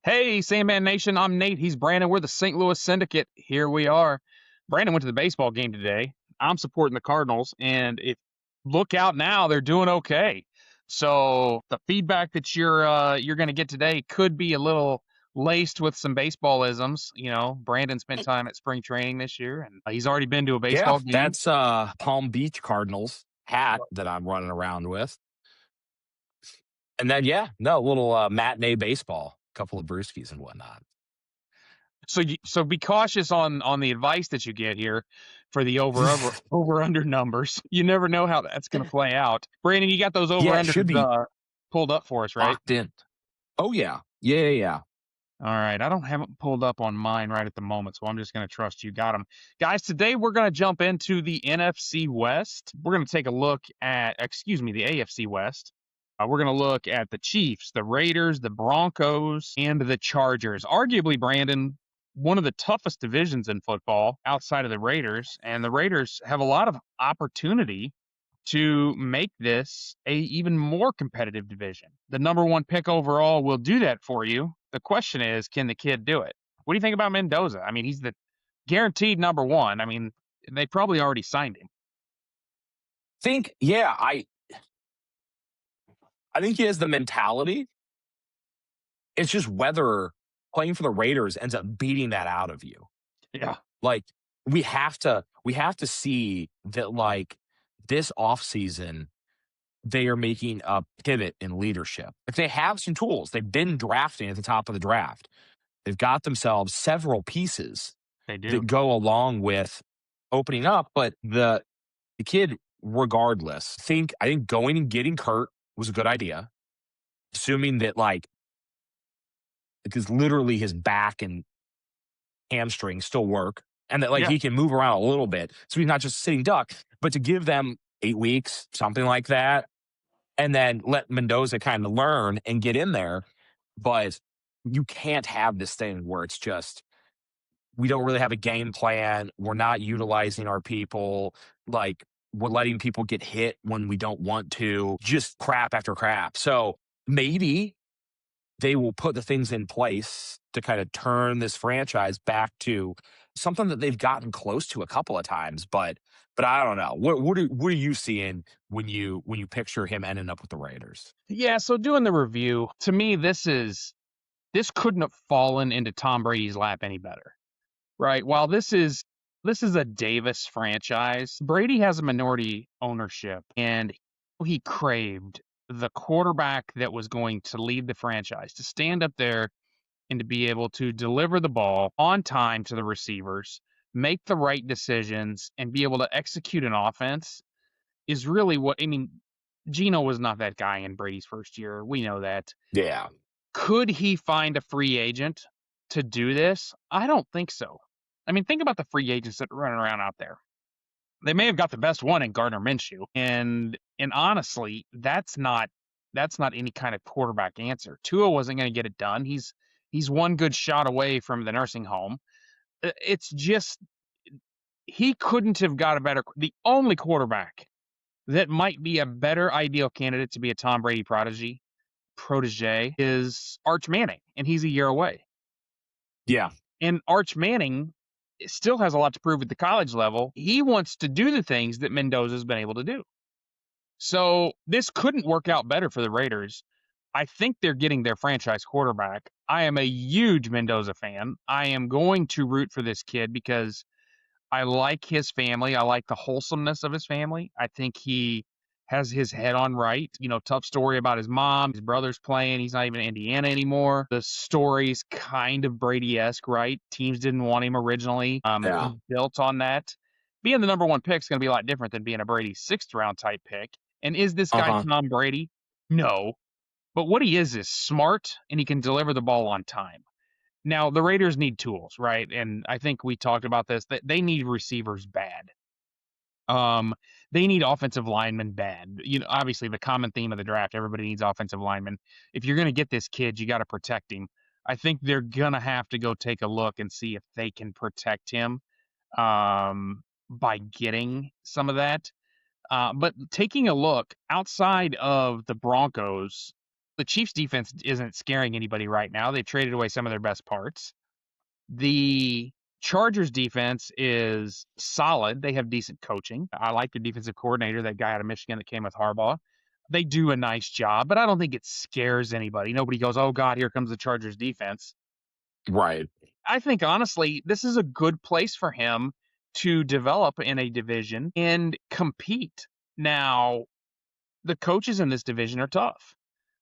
Hey, Sandman Nation, I'm Nate. He's Brandon. We're the St. Louis Syndicate. Here we are. Brandon went to the baseball game today. I'm supporting the Cardinals, and if look out now, they're doing okay. So the feedback that you're going to get today could be a little laced with some baseballisms. You know, Brandon spent time at spring training this year, and he's already been to a Yeah, baseball game. that's Palm Beach Cardinals hat that I'm running around with. And then a little matinee baseball, a couple of brewskis and whatnot. So be cautious on the advice that you get here for the over under numbers. You never know how that's going to play out. Brandon, you got those over Yeah, it should unders be pulled up for us, right? locked in. Oh yeah. All right, I don't have it pulled up on mine right at the moment, so I'm just going to trust you got them. Guys, today we're going to jump into the NFC West. We're going to take a look at, the AFC West. We're going to look at the Chiefs, the Raiders, the Broncos, and the Chargers. Arguably, Brandon, one of the toughest divisions in football outside of the Raiders, and the Raiders have a lot of opportunity to make this a even more competitive division. The number one pick overall will do that for you. The question is, can the kid do it? What do you think about Mendoza? I mean, he's the guaranteed number one. I mean, they probably already signed him. I think he has the mentality. It's just whether playing for the Raiders ends up beating that out of you. Yeah. Like we have to see that like this offseason they are making a pivot in leadership. If they have some tools, they've been drafting at the top of the draft. They've got themselves several pieces They do. that go along with opening up. But the kid, regardless, I think going and getting Kurt was a good idea. Assuming that because literally his back and hamstrings still work and that he can move around a little bit. So he's not just a sitting duck, but to give them 8 weeks, something like that, and then let Mendoza kind of learn and get in there. But you can't have this thing where it's just, we don't really have a game plan. We're not utilizing our people. Like we're letting people get hit when we don't want to, just crap after crap. So maybe they will put the things in place to kind of turn this franchise back to something that they've gotten close to a couple of times. But I don't know. What are you seeing when you picture him ending up with the Raiders? Yeah, so doing the review, to me, this couldn't have fallen into Tom Brady's lap any better. Right. While this is a Davis franchise, Brady has a minority ownership, and he craved the quarterback that was going to lead the franchise, to stand up there and to be able to deliver the ball on time to the receivers, make the right decisions, and be able to execute an offense is really what I mean. Geno was not that guy in Brady's first year. We know that. Yeah. Could he find a free agent to do this? I don't think so. I mean, think about the free agents that are running around out there. They may have got the best one in Gardner Minshew, and honestly, that's not any kind of quarterback answer. Tua wasn't going to get it done. He's one good shot away from the nursing home. It's just he couldn't have got a better. The only quarterback that might be a better ideal candidate to be a Tom Brady protege is Arch Manning, and he's a year away. Yeah. And Arch Manning still has a lot to prove at the college level. He wants to do the things that Mendoza's been able to do. So this couldn't work out better for the Raiders. I think they're getting their franchise quarterback. I am a huge Mendoza fan. I am going to root for this kid because I like his family. I like the wholesomeness of his family. I think he has his head on right. You know, tough story about his mom. His brother's playing. He's not even in Indiana anymore. The story's kind of Brady-esque, right? Teams didn't want him originally. Yeah. He built on that. Being the number one pick is going to be a lot different than being a Brady sixth round type pick. And is this guy Tom Brady? No. But what he is smart, and he can deliver the ball on time. Now, the Raiders need tools, right? And I think we talked about this, that they need receivers bad. They need offensive linemen bad. You know, obviously the common theme of the draft, everybody needs offensive linemen. If you're going to get this kid, you got to protect him. I think they're going to have to go take a look and see if they can protect him by getting some of that. But taking a look outside of the Broncos, The Chiefs' defense isn't scaring anybody right now. They've traded away some of their best parts. The Chargers' defense is solid. They have decent coaching. I like the defensive coordinator, that guy out of Michigan that came with Harbaugh. They do a nice job, but I don't think it scares anybody. Nobody goes, "Oh God, here comes the Chargers defense." Right. I think honestly, this is a good place for him to develop in a division and compete. Now, the coaches in this division are tough,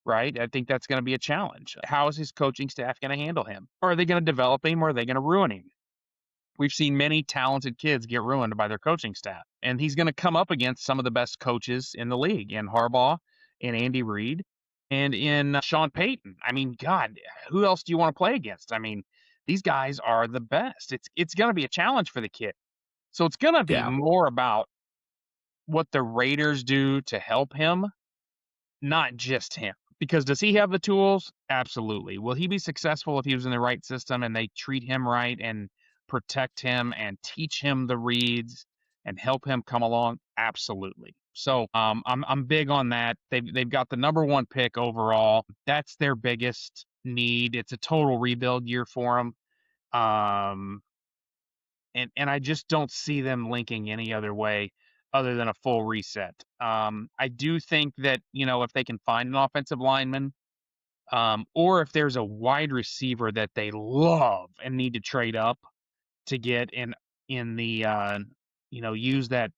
right? I think that's going to be a challenge. How is his coaching staff going to handle him? Are they going to develop him or are they going to ruin him? We've seen many talented kids get ruined by their coaching staff, and he's going to come up against some of the best coaches in the league, in Harbaugh, in Andy Reid, and in Sean Payton. I mean, God, who else do you want to play against? I mean, these guys are the best. It's going to be a challenge for the kid. So it's going to be Yeah. more about what the Raiders do to help him, not just him. Because does he have the tools? Absolutely. Will he be successful if he was in the right system and they treat him right and protect him and teach him the reads and help him come along? Absolutely. So I'm big on that. They've got the number one pick overall. That's their biggest need. It's a total rebuild year for them. Um, and I just don't see them linking any other way other than a full reset. I do think that, if they can find an offensive lineman, or if there's a wide receiver that they love and need to trade up to get in the use that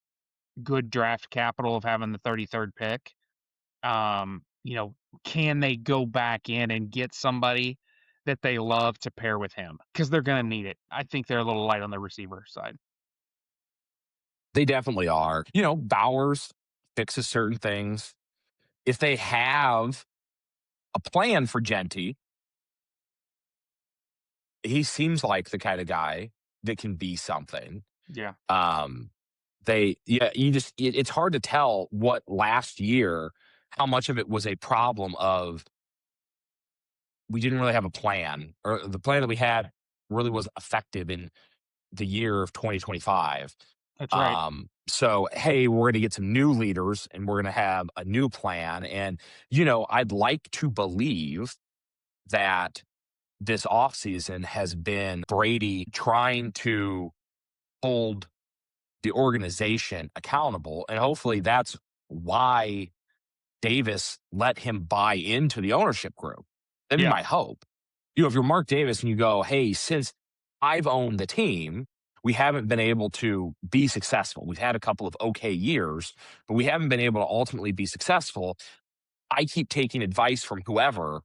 good draft capital of having the 33rd pick. Um, you know, can they go back in and get somebody that they love to pair with him? Because they're going to need it. I think they're a little light on the receiver side. They definitely are. Bowers fixes certain things. If they have a plan for Genty, he seems like the kind of guy that can be something. Yeah. Um, it's hard to tell what last year, how much of it was a problem of we didn't really have a plan, or the plan that we had really was effective in the year of 2025. That's right. So, hey, we're going to get some new leaders and we're going to have a new plan. And, I'd like to believe that this offseason has been Brady trying to hold the organization accountable. And hopefully that's why Davis let him buy into the ownership group. That'd be Yeah. my hope. If you're Mark Davis and you go, hey, since I've owned the team, we haven't been able to be successful. We've had a couple of okay years, but we haven't been able to ultimately be successful. I keep taking advice from whoever,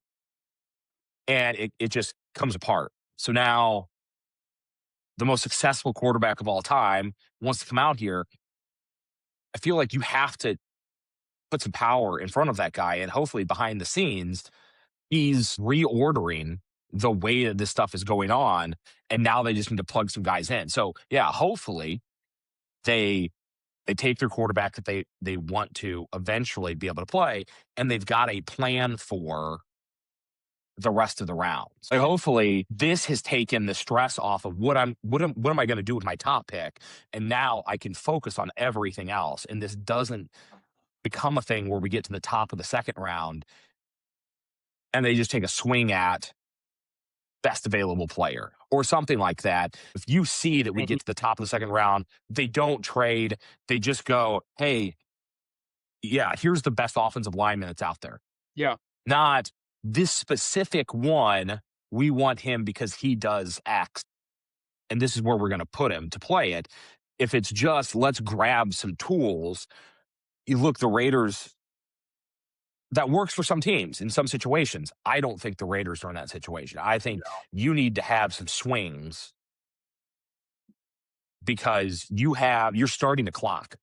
and it just comes apart. So now the most successful quarterback of all time wants to come out here. I feel like you have to put some power in front of that guy, and hopefully behind the scenes, he's reordering the way that this stuff is going on, and now they just need to plug some guys in. So yeah, hopefully they take their quarterback that they want to eventually be able to play, and they've got a plan for the rest of the rounds. Like hopefully this has taken the stress off of what am I going to do with my top pick, and now I can focus on everything else, and this doesn't become a thing where we get to the top of the second round and they just take a swing at best available player or something like that. If you see that we get to the top of the second round, they don't trade. They just go, hey, yeah, here's the best offensive lineman that's out there. Yeah. Not this specific one. We want him because he does X, and this is where we're going to put him to play it. If it's just let's grab some tools, you look, the Raiders, that works for some teams in some situations. I don't think the Raiders are in that situation. I think you need to have some swings because you're starting the clock.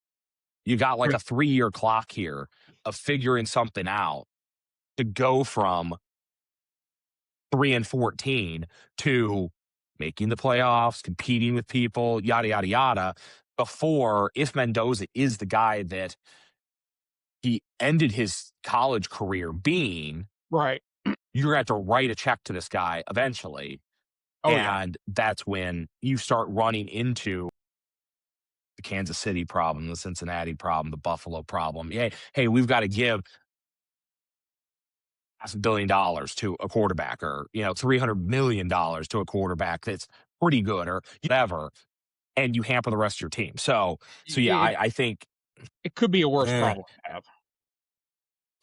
You got like a 3-year clock here of figuring something out to go from 3-14 to making the playoffs, competing with people, yada, yada, yada, before, if Mendoza is the guy that he ended his college career being, Right. you're going to have to write a check to this guy eventually. Oh, yeah. And that's when you start running into the Kansas City problem, the Cincinnati problem, the Buffalo problem. Hey, we've got to give $500 million to a quarterback, or $300 million to a quarterback that's pretty good, or whatever, and you hamper the rest of your team. So yeah, It, I think, it could be a worse eh, problem to have.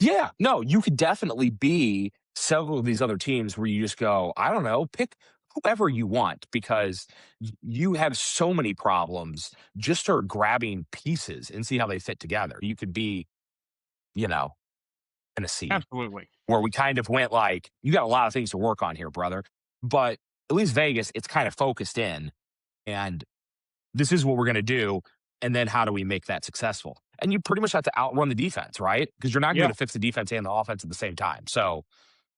yeah, no, you could definitely be several of these other teams where you just go, I don't know, pick whoever you want, because you have so many problems. Just start grabbing pieces and see how they fit together. You could be, you know, Tennessee, Absolutely. where we kind of went like, you got a lot of things to work on here, brother. But at least Vegas, it's kind of focused in, and this is what we're going to do. And then how do we make that successful? And you pretty much have to outrun the defense, right? Because you're not Yeah. going to fix the defense and the offense at the same time. So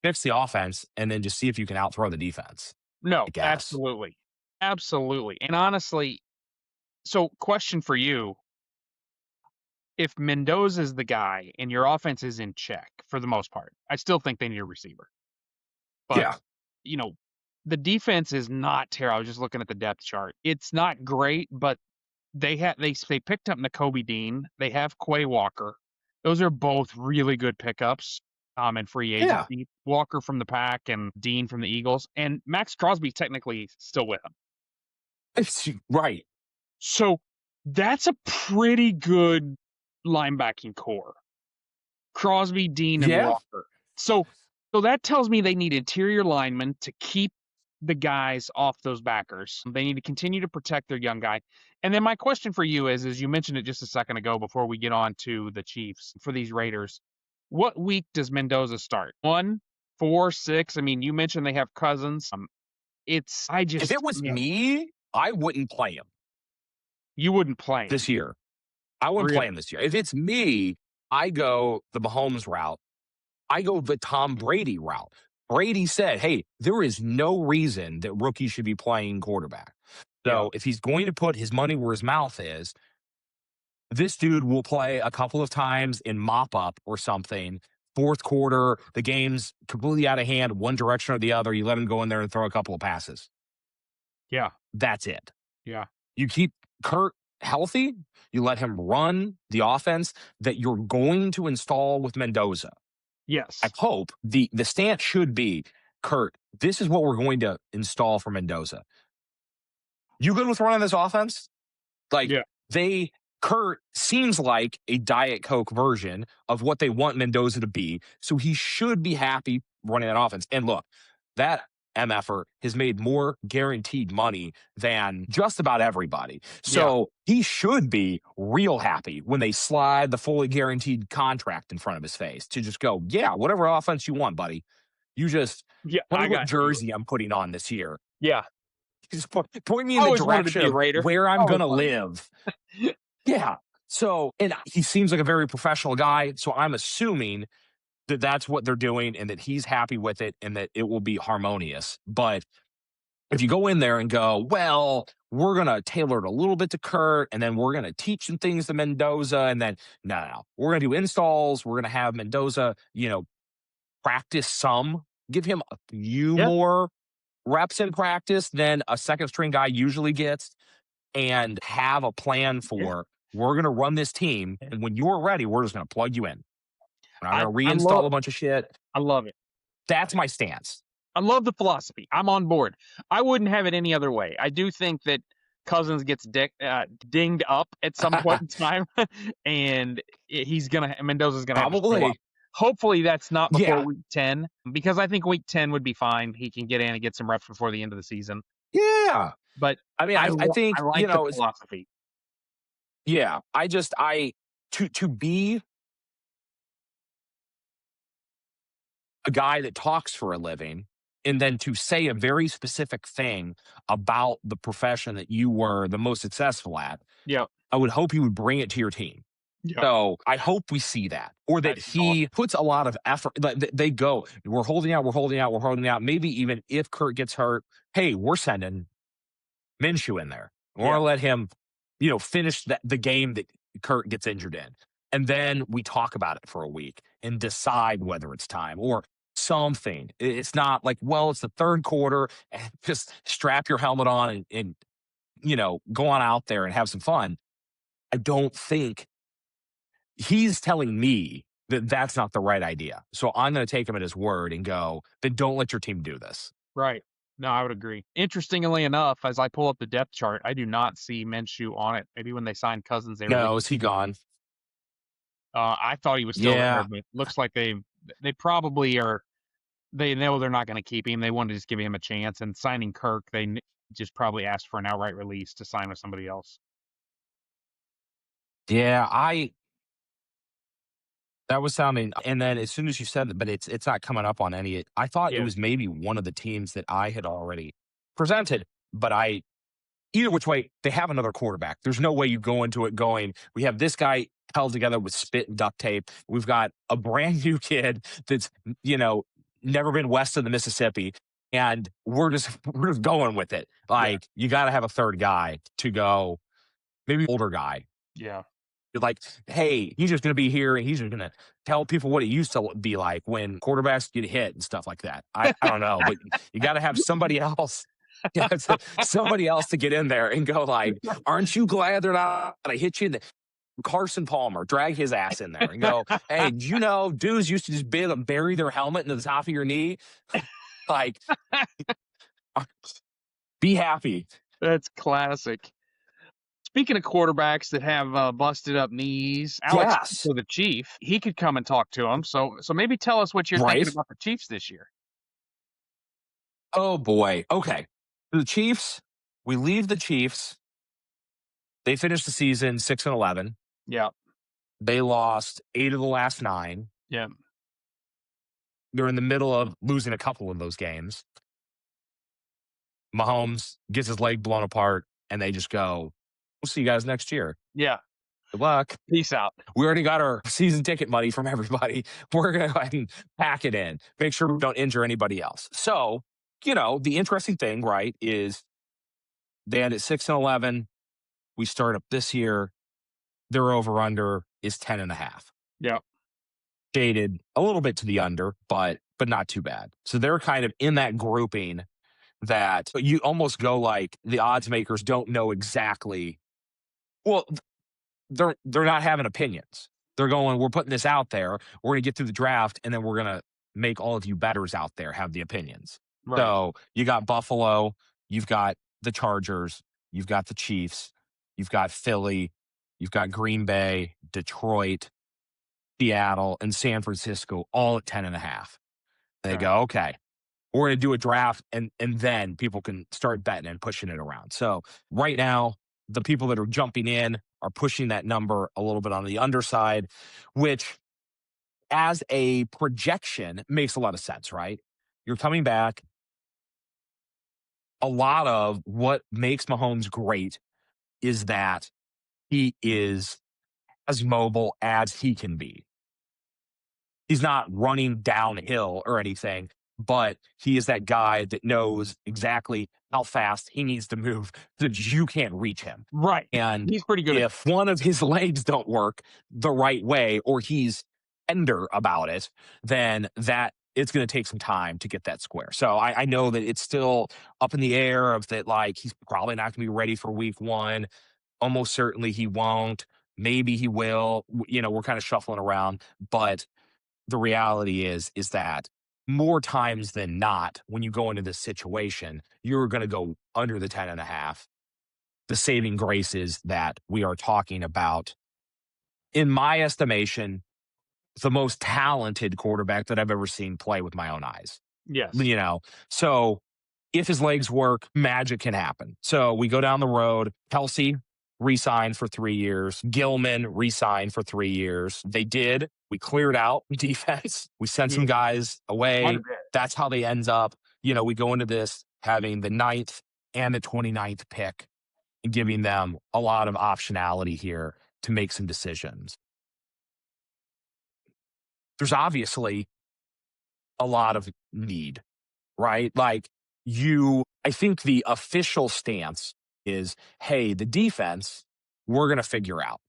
fix the offense and then just see if you can outthrow the defense, No, I guess. absolutely. Absolutely. And honestly, so question for you, if Mendoza's the guy and your offense is in check for the most part, I still think they need a receiver. But, Yeah. you know, the defense is not terrible. I was just looking at the depth chart. It's not great, but they picked up Nakobe Dean. They have Quay Walker. Those are both really good pickups in free Yeah. agency. Walker from the Pack and Dean from the Eagles. And Max Crosby technically still with them. Right. So that's a pretty good linebacking core. Crosby, Dean, and Yeah. Walker. So that tells me they need interior linemen to keep the guys off those backers. They need to continue to protect their young guy. And then my question for you is you mentioned it just a second ago before we get on to the Chiefs for these Raiders. What week does Mendoza start? 1, 4, 6? I mean, you mentioned they have Cousins. If it was me, I wouldn't play him You wouldn't play him. this year. I wouldn't play Really? him this year. If it's me, I go the Mahomes route. I go the Tom Brady route. Brady said, hey, there is no reason that rookies should be playing quarterback. Yeah. So if he's going to put his money where his mouth is, this dude will play a couple of times in mop up or something. Fourth quarter, the game's completely out of hand, one direction or the other. You let him go in there and throw a couple of passes. Yeah. That's it. Yeah. You keep Kurt healthy, you let him run the offense that you're going to install with Mendoza. Yes. I hope the stance should be, Kurt, this is what we're going to install for Mendoza. You good with running this offense? Like, Yeah. Kurt seems like a Diet Coke version of what they want Mendoza to be. So he should be happy running that offense. And look, that MFer has made more guaranteed money than just about everybody. Yeah. So he should be real happy when they slide the fully guaranteed contract in front of his face to just go, yeah, whatever offense you want, buddy. You just Yeah. tell me I what got you. jersey I'm putting on this year. Yeah. Just point me in I the always wanted to direction be a of Raider. where I'm Always going to wanted. live. Yeah. So, and he seems like a very professional guy. So I'm assuming that that's what they're doing and that he's happy with it and that it will be harmonious. But if you go in there and go, well, we're going to tailor it a little bit to Kurt and then we're going to teach some things to Mendoza. And then, no, we're going to do installs. We're going to have Mendoza, practice some, give him a few Yeah. more reps in practice than a second string guy usually gets, and have a plan Yeah. for, we're going to run this team. And when you're ready, we're just going to plug you in. We're not going to I reinstall a bunch of shit. love it. That's my stance. I love the philosophy. I'm on board. I wouldn't have it any other way. I do think that Cousins gets dinged up at some point in time, and Mendoza's gonna have to show up. Probably. Hopefully, that's not before Yeah. week 10, because I think week 10 would be fine. He can get in and get some reps before the end of the season. Yeah. But I mean, I think, I like the philosophy. yeah, to be a guy that talks for a living and then to say a very specific thing about the profession that you were the most successful at, Yeah. I would hope you would bring it to your team. Yeah. So I hope we see that, or that That's he puts a lot of effort. Like they go, we're holding out, we're holding out, we're holding out. Maybe even if Kurt gets hurt, hey, we're sending Minshew in there. We want to let him, finish the game that Kurt gets injured in. And then we talk about it for a week and decide whether it's time or something. It's not like, well, it's the third quarter and just strap your helmet on and go on out there and have some fun. I don't think he's telling me that's not the right idea. So I'm going to take him at his word and go, then don't let your team do this. Right. No, I would agree. Interestingly enough, as I pull up the depth chart, I do not see Minshew on it. Maybe when they signed Cousins, they released. No, is he gone? I thought he was still there, Yeah. but looks like they probably are. They know they're not going to keep him. They want to just give him a chance. And signing Kirk, just probably asked for an outright release to sign with somebody else. Yeah, that was sounding, and then as soon as you said that, but it's not coming up on any. I thought it Yeah. was maybe one of the teams that I had already presented, but either which way, they have another quarterback. There's no way you go into it going, we have this guy held together with spit and duct tape. We've got a brand new kid that's, you know, never been west of the Mississippi. And we're just going with it. Yeah. Like, you got to have a third guy to go, maybe older guy. Yeah. You're like, hey, he's just going to be here and he's just going to tell people what it used to be like when quarterbacks get hit and stuff like that. I don't know, but you got to have somebody else. Yeah, somebody else to get in there and go like, aren't you glad they're not going to hit you? Carson Palmer, drag his ass in there and go, hey, did you know dudes used to just be able to bury their helmet into the top of your knee? Like, be happy. That's classic. Speaking of quarterbacks that have busted up knees, Alex, Yes. so the Chief, he could come and talk to him. So maybe tell us what you're thinking Right. about the Chiefs this year. Oh boy. Okay. The Chiefs, we leave the Chiefs. They finished the season 6-11. Yeah. They lost 8 of the last 9. Yeah. They're in the middle of losing a couple of those games. Mahomes gets his leg blown apart, and they just go, we'll see you guys next year. Yeah. Good luck. Peace out. We already got our season ticket money from everybody. We're going to go ahead and pack it in. Make sure we don't injure anybody else. So, the interesting thing, right, is they end at 6-11. We start up this year. Their over-under is 10.5. Yeah. Shaded a little bit to the under, but not too bad. So they're kind of in that grouping that you almost go like the odds makers don't know exactly. Well, they're not having opinions. They're going, we're putting this out there. We're going to get through the draft, and then we're going to make all of you bettors out there have the opinions. Right. So you got Buffalo, you've got the Chargers, you've got the Chiefs, you've got Philly, you've got Green Bay, Detroit, Seattle, and San Francisco all at 10.5. They go, okay, we're going to do a draft, and then people can start betting and pushing it around. So right now, the people that are jumping in are pushing that number a little bit on the underside, which as a projection makes a lot of sense, right? You're coming back. A lot of what makes Mahomes great is that he is as mobile as he can be. He's not running downhill or anything, but he is that guy that knows exactly how fast he needs to move so that you can't reach him. Right. And He's pretty good. if one of his legs don't work the right way or he's tender about it, then it's going to take some time to get that square. So I know that it's still up in the air of that, like, he's probably not going to be ready for week 1. Almost certainly he won't. Maybe he will. We're kind of shuffling around, but the reality is that more times than not, when you go into this situation, you're going to go under the 10.5. The saving grace is that we are talking about, in my estimation, the most talented quarterback that I've ever seen play with my own eyes. Yes. So if his legs work, magic can happen. So we go down the road. Kelsey re-signed for 3 years. Gilman re-signed for 3 years. They did. We cleared out defense. We sent some guys away. That's how they ends up. We go into this having the 9th and the 29th pick and giving them a lot of optionality here to make some decisions. There's obviously a lot of need, right? Like I think the official stance is, hey, the defense, we're going to figure out.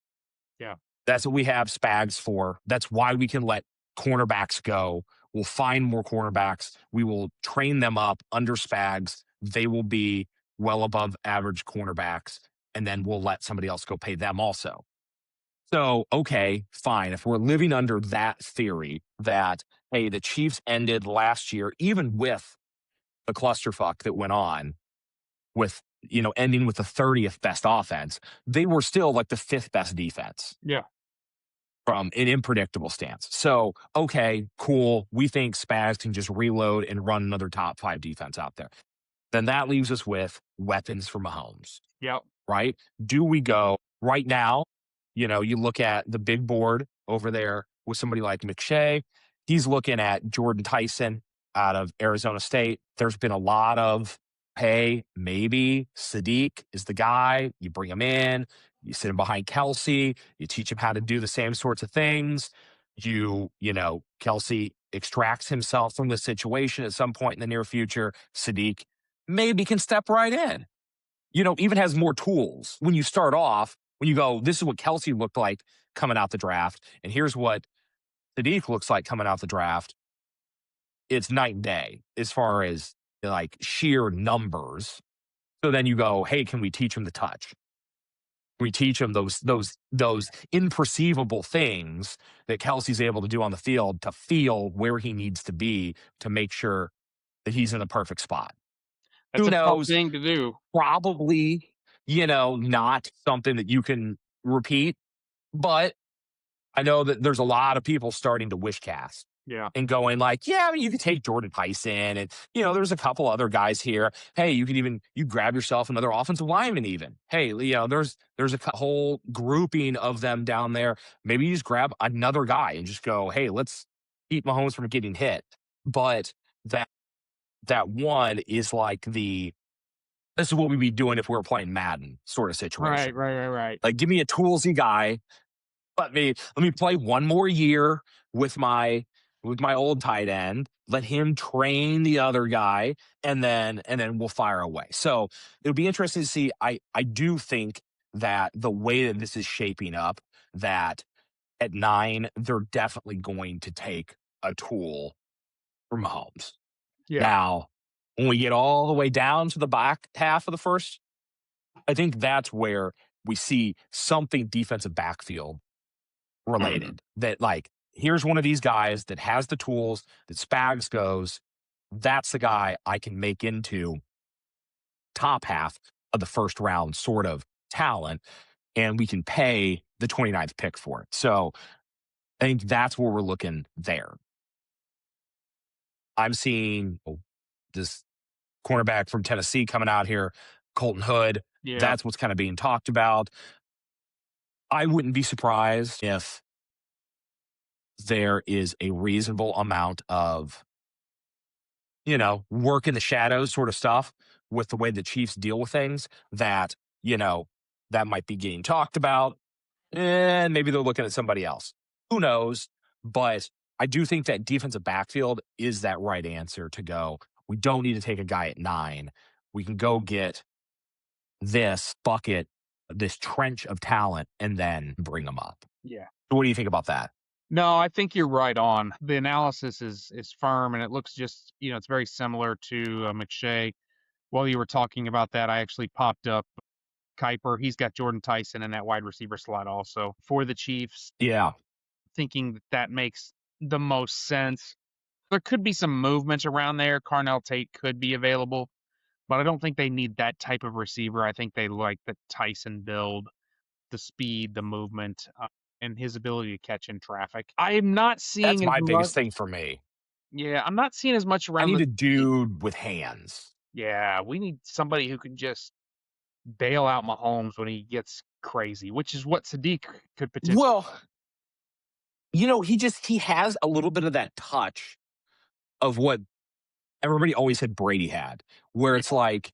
Yeah. That's what we have Spags for. That's why we can let cornerbacks go. We'll find more cornerbacks. We will train them up under Spags. They will be well above average cornerbacks. And then we'll let somebody else go pay them also. So, okay, fine. If we're living under that theory that, hey, the Chiefs ended last year, even with the clusterfuck that went on with, ending with the 30th best offense, they were still like the fifth best defense Yeah. from an unpredictable stance. So, okay, cool. We think Spags can just reload and run another top five defense out there. Then that leaves us with weapons for Mahomes, Yep. right? Do we go right now? You look at the big board over there with somebody like McShay. He's looking at Jordan Tyson out of Arizona State. There's been a lot of, hey, maybe Sadiq is the guy. You bring him in, you sit him behind Kelsey, you teach him how to do the same sorts of things. Kelsey extracts himself from the situation at some point in the near future. Sadiq maybe can step right in, even has more tools. When you start off, when you go, this is what Kelsey looked like coming out the draft, and here's what Sadiq looks like coming out the draft, it's night and day as far as like sheer numbers. So then you go, hey, can we teach him the touch? We teach him those imperceivable things that Kelsey's able to do on the field to feel where he needs to be to make sure that he's in the perfect spot. That's Who a tough knows? thing to do. Probably, not something that you can repeat. But I know that there's a lot of people starting to wish cast Yeah. and going like, yeah, I mean, you could take Jordan Tyson and, there's a couple other guys here. Hey, you grab yourself another offensive lineman even. Hey, there's a whole grouping of them down there. Maybe you just grab another guy and just go, hey, let's keep Mahomes from getting hit. But that one is like this is what we'd be doing if we were playing Madden sort of Right, situation. right, right, right. Like, give me a toolsy guy. Let me play one more year with my old tight end. Let him train the other guy, and then we'll fire away. So it'll be interesting to see. I do think that the way that this is shaping up, that at 9, they're definitely going to take a tool from Mahomes. Yeah. Now, when we get all the way down to the back half of the first, I think that's where we see something defensive backfield related. That, like, here's one of these guys that has the tools that Spags goes, that's the guy I can make into top half of the first round sort of talent, and we can pay the 29th pick for it. So I think that's where we're looking there. I'm seeing this cornerback from Tennessee coming out here, Colton Hood. Yeah. That's what's kind of being talked about. I wouldn't be surprised if there is a reasonable amount of, work in the shadows sort of stuff with the way the Chiefs deal with things that might be getting talked about. And maybe they're looking at somebody else. Who knows? But I do think that defensive backfield is that right answer to go. We don't need to take a guy at 9. We can go get this bucket, this trench of talent, and then bring them up. Yeah. So what do you think about that? No, I think you're right on. The analysis is firm, and it looks just, it's very similar to McShay. While you were talking about that, I actually popped up Kuiper. He's got Jordan Tyson in that wide receiver slot also for the Chiefs, Yeah. thinking that makes the most sense. There could be some movement around there. Carnell Tate could be available, but I don't think they need that type of receiver. I think they like the Tyson build, the speed, the movement, and his ability to catch in traffic. I am not That's seeing as my much. biggest thing for me. Yeah, I'm not seeing as much I around need the. a dude with hands. Yeah, we need somebody who can just bail out Mahomes when he gets crazy, which is what Sadiq could potentially. Well, he has a little bit of that touch of what everybody always said Brady had, where Yeah, it's like,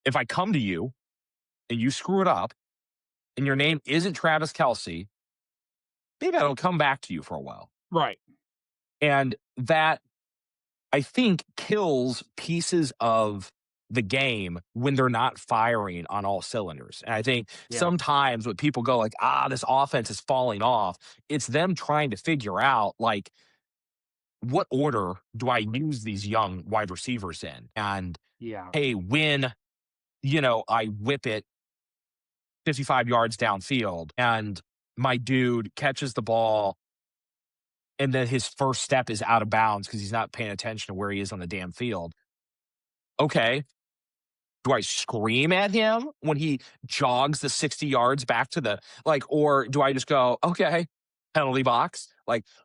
if I come to you and you screw it up and your name isn't Travis Kelsey, maybe I don't come back to you for a while. right. And that, I think, kills pieces of the game when they're not firing on all cylinders. And I think Yeah, sometimes when people go like, this offense is falling off, it's them trying to figure out, like, what order do I use these young wide receivers in? And yeah, hey, when, I whip it 55 yards downfield and my dude catches the ball and then his first step is out of bounds because he's not paying attention to where he is on the damn field. Okay. Do I scream at him when he jogs the 60 yards back to the or do I just go, okay, penalty box?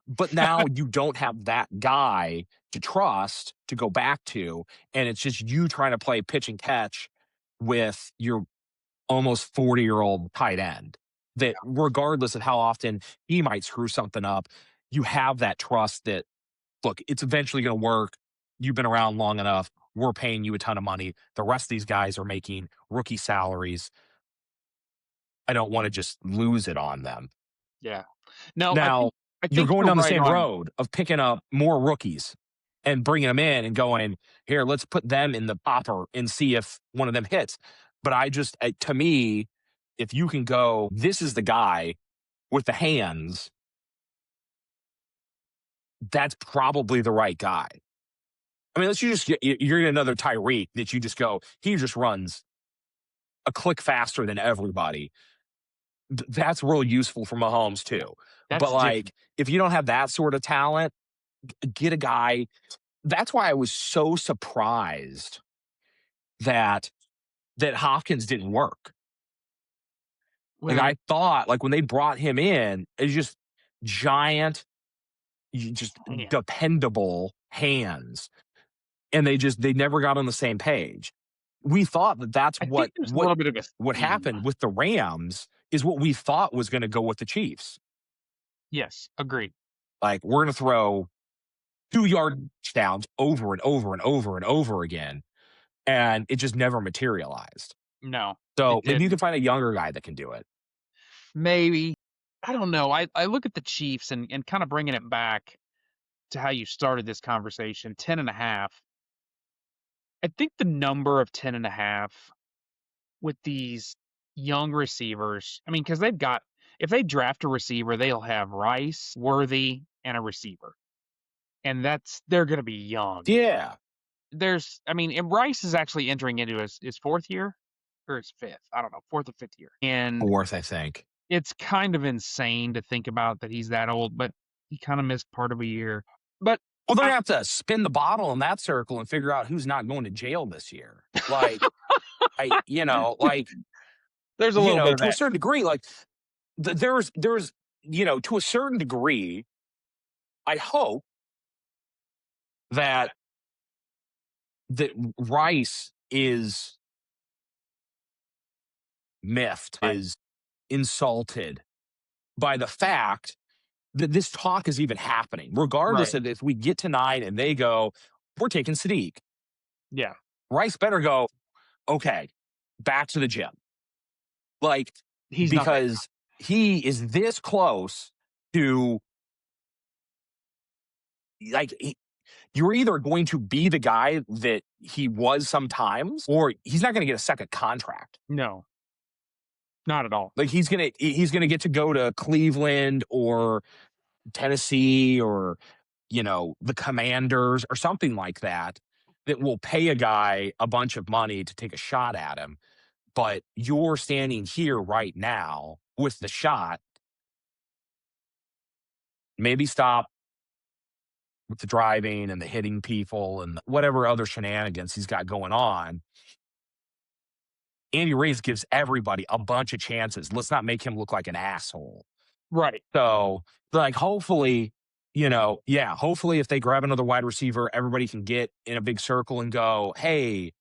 But now you don't have that guy to trust to go back to, and it's just you trying to play pitch and catch with your almost 40-year-old tight end. That regardless of how often he might screw something up, you have that trust that, look, it's eventually going to work. You've been around long enough. We're paying you a ton of money. The rest of these guys are making rookie salaries. I don't want to just lose it on them. Yeah. No, Now, I you're think going you're down the right same on. road of picking up more rookies and bringing them in and going, here, let's put them in the popper and see if one of them hits. But to me, if you can go, this is the guy with the hands, that's probably the right guy. I mean, you're in another Tyreek that you just go, he just runs a click faster than everybody. That's real useful for Mahomes too. That's But different. if you don't have that sort of talent, get a guy. That's why I was so surprised that Hopkins didn't work. Well, I thought when they brought him in, it's just giant, just man, dependable hands, and they never got on the same page. We thought that's I think there's a little bit of a what theme. happened with the Rams is what we thought was going to go with the Chiefs. Yes, agreed. We're going to throw 2-yard touchdowns over and over and over and over again, and it just never materialized. No, So it maybe you can didn't. find a younger guy that can do it. Maybe. I don't know. I look at the Chiefs and kind of bringing it back to how you started this conversation, 10.5. I think the number of 10.5 with these young receivers, I mean, because if they draft a receiver, they'll have Rice, Worthy, and a receiver. And they're going to be young. Yeah. And Rice is actually entering into his fourth year or his fifth. I don't know, fourth or fifth year. And Fourth, I think. it's kind of insane to think about that he's that old, but he kind of missed part of a year. But Well, they're going to have to spin the bottle in that circle and figure out who's not going to jail this year. there's a little bit of To a that. certain degree, there's, to a certain degree, I hope that Rice is miffed, Right. is insulted by the fact that this talk is even happening, regardless Right. of if we get to 9 and they go, we're taking Sadiq. Yeah. Rice better go, okay, back to the gym. He's not that. Because he is this close to, you're either going to be the guy that he was sometimes, or he's not going to get a second contract. No. Not at all. He's gonna get to go to Cleveland or Tennessee or the Commanders or something like that will pay a guy a bunch of money to take a shot at him. But you're standing here right now with the shot. Maybe stop with the driving and the hitting people and whatever other shenanigans he's got going on. Andy Reid gives everybody a bunch of chances. Let's not make him look like an asshole. Right. So, hopefully, hopefully if they grab another wide receiver, everybody can get in a big circle and go, hey,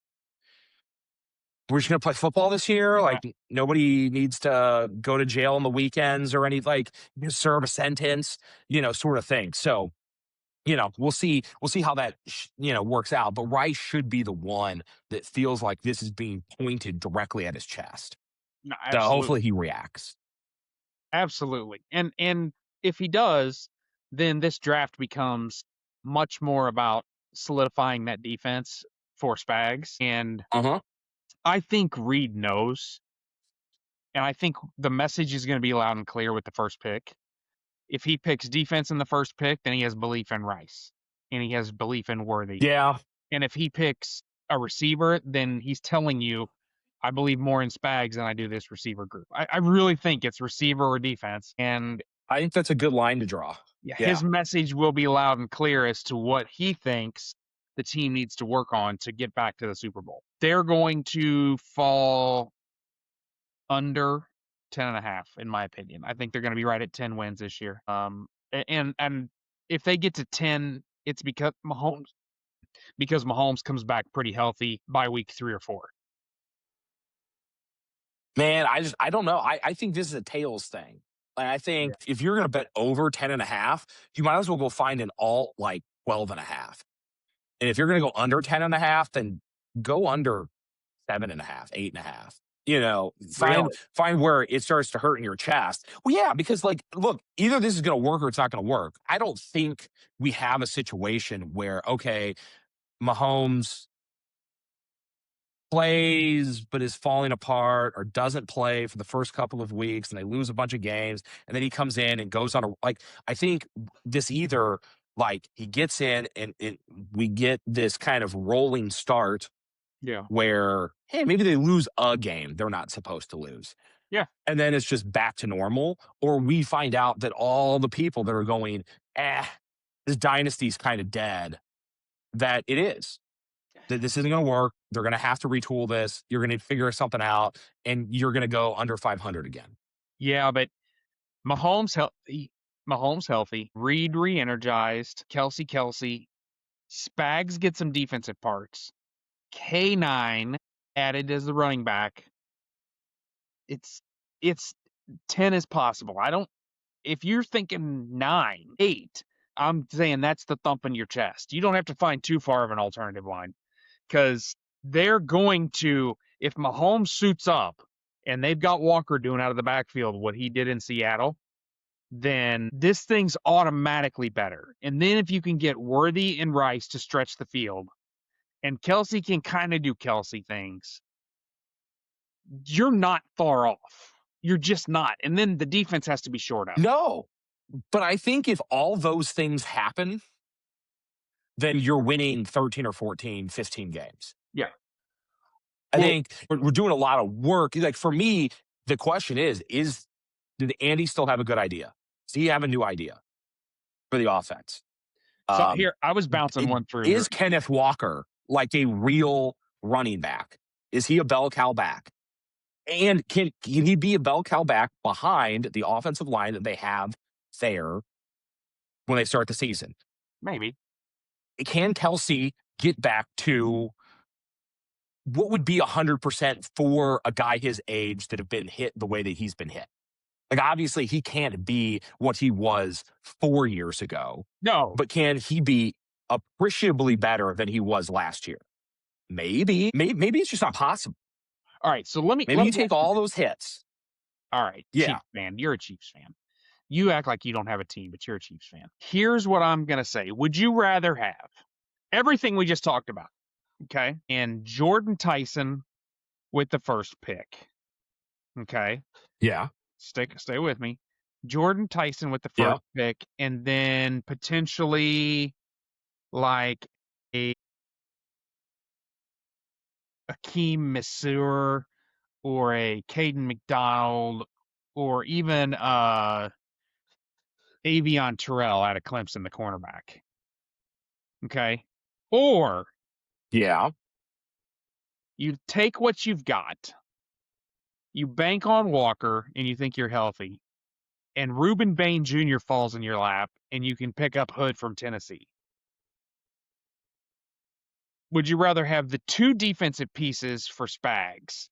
we're just going to play football this year. Nobody needs to go to jail on the weekends or serve a sentence, sort of thing. So, we'll see how that, works out. But Rice should be the one that feels like this is being pointed directly at his chest. No, So absolutely. hopefully he reacts. Absolutely. And if he does, then this draft becomes much more about solidifying that defense for Spags. And I think Reed knows. And I think the message is going to be loud and clear with the first pick. If he picks defense in the first pick, then he has belief in Rice and he has belief in Worthy. Yeah. And if he picks a receiver, then he's telling you, I believe more in Spags than I do this receiver group. I really think it's receiver or defense. And I think that's a good line to draw. yeah, Yeah. his message will be loud and clear as to what he thinks the team needs to work on to get back to the Super Bowl. They're going to fall under 10.5, in my opinion. I think they're going to be right at 10 wins this year. And if they get to 10, it's because Mahomes comes back pretty healthy by week 3 or 4. Man, I don't know. I think this is a tails thing. Like, I think if you're going to bet over 10.5, you might as well go find an alt like 12.5. And if you're going to go under 10.5, then go under 7.5, 8.5. You know, Really? find where it starts to hurt in your chest. Well, yeah, because like, look, either this is going to work or it's not going to work. I don't think we have a situation where, okay, Mahomes plays but is falling apart or doesn't play for the first couple of weeks and they lose a bunch of games and then he comes in and goes on a like I think this either like he gets in and we get this kind of rolling start Yeah. where hey maybe they lose a game they're not supposed to lose. Yeah. And then it's just back to normal, or we find out that all the people that are going this dynasty's kind of dead, that it is. This isn't going to work. They're going to have to retool this. You're going to figure something out, and you're going to go under 500 again. Yeah, but Mahomes healthy, Reed re-energized, Kelsey, Spags get some defensive parts, K9 added as the running back. It's 10 is possible. If you're thinking 9, 8, I'm saying that's the thump in your chest. You don't have to find too far of an alternative line because they're going to, if Mahomes suits up and they've got Walker doing out of the backfield what he did in Seattle, then this thing's automatically better. And then if you can get Worthy and Rice to stretch the field, and Kelsey can kind of do Kelsey things, you're not far off. You're just not. And then the defense has to be shored up. No, but I think if all those things happen, then you're winning 13 or 14, 15 games. Yeah. I think we're doing a lot of work. Like for me, the question is did Andy still have a good idea? Does he have a new idea for the offense? So here, I was bouncing one through. Is Kenneth Walker like a real running back? Is he a bell cow back? And can he be a bell cow back behind the offensive line that they have there when they start the season? Maybe. Can Kelsey get back to what would be 100% for a guy his age that have been hit the way that he's been hit? Like, obviously, he can't be what he was 4 years ago. No. But can he be appreciably better than he was last year? Maybe. Maybe it's just not possible. All right, so let me take all those hits. All right, yeah. Chiefs fan. You're a Chiefs fan. You act like you don't have a team, but you're a Chiefs fan. Here's what I'm going to say. Would you rather have everything we just talked about, okay, and Jordan Tyson with the first pick, okay? Yeah. Stay with me. Jordan Tyson with the first pick, and then potentially like a Akeem Masur or a Caden McDonald or even Avion Terrell out of Clemson, the cornerback. Okay? Or you take what you've got, you bank on Walker, and you think you're healthy, and Reuben Bain Jr. falls in your lap, and you can pick up Hood from Tennessee. Would you rather have the two defensive pieces for Spags?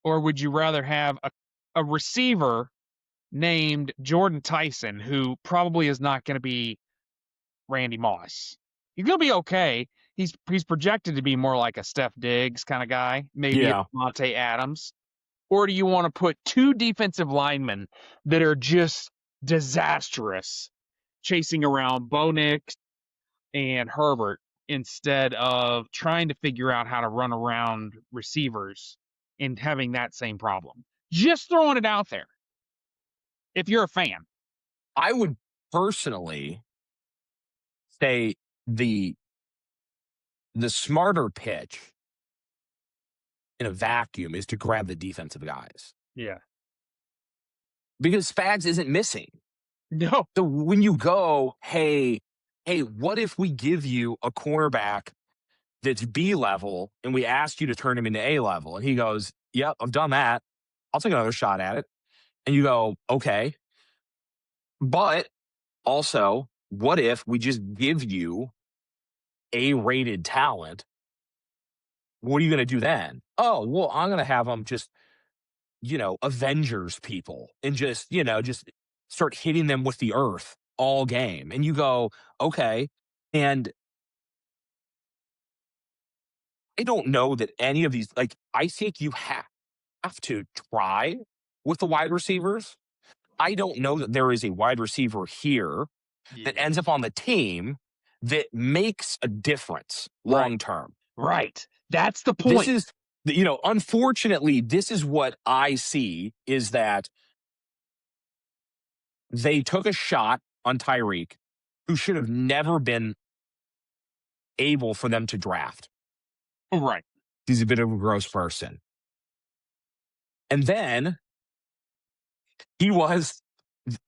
Or would you rather have a receiver named Jordan Tyson, who probably is not going to be Randy Moss? He's going to be okay. He's projected to be more like a Steph Diggs kind of guy, maybe a Monte Adams. Or do you want to put two defensive linemen that are just disastrous, chasing around Bo Nix and Herbert instead of trying to figure out how to run around receivers and having that same problem? Just throwing it out there. If you're a fan, I would personally say the smarter pitch in a vacuum is to grab the defensive guys. Yeah. Because Spags isn't missing. No. So when you go, hey, what if we give you a cornerback that's B level and we ask you to turn him into A level? And he goes, yep, I've done that. I'll take another shot at it. And you go, okay. But also, what if we just give you A-rated talent? What are you going to do then? Oh, well, I'm going to have them just, Avengers people and just start hitting them with the earth all game. And you go, okay. And I don't know that any of these, I think you have to try with the wide receivers. I don't know that there is a wide receiver here that Yeah. ends up on the team that makes a difference long term. Right. That's the This point. is, unfortunately, this is what I see is that they took a shot on Tyreek who should have never been able for them to draft. Right. He's a bit of a gross person. And then he was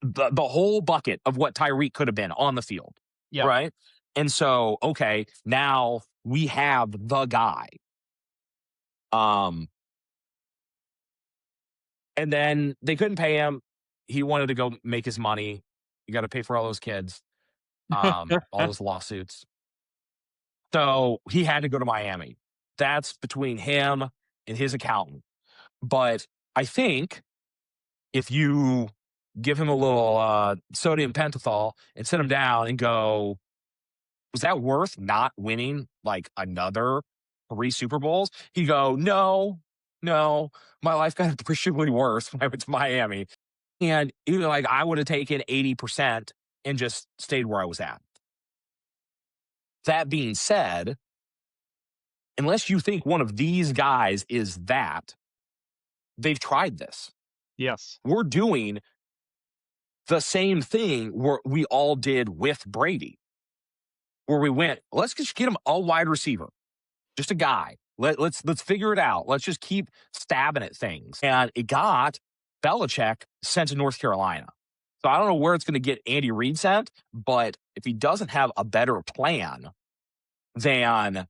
the whole bucket of what Tyreek could have been on the field. Yeah. Right. And so, okay, now we have the guy. And then they couldn't pay him. He wanted to go make his money. You got to pay for all those kids, all those lawsuits. So he had to go to Miami. That's between him and his accountant. But I think if you give him a little sodium pentothal and sit him down and go, was that worth not winning like another 3 Super Bowls? He'd go, no, my life got appreciably worse when I went to Miami. And even like I would have taken 80% and just stayed where I was at. That being said, unless you think one of these guys is that, they've tried this. Yes. We're doing the same thing we all did with Brady, where we went, let's just get him a wide receiver, just a guy. Let's figure it out. Let's just keep stabbing at things. And it got Belichick sent to North Carolina. So I don't know where it's going to get Andy Reid sent, but if he doesn't have a better plan than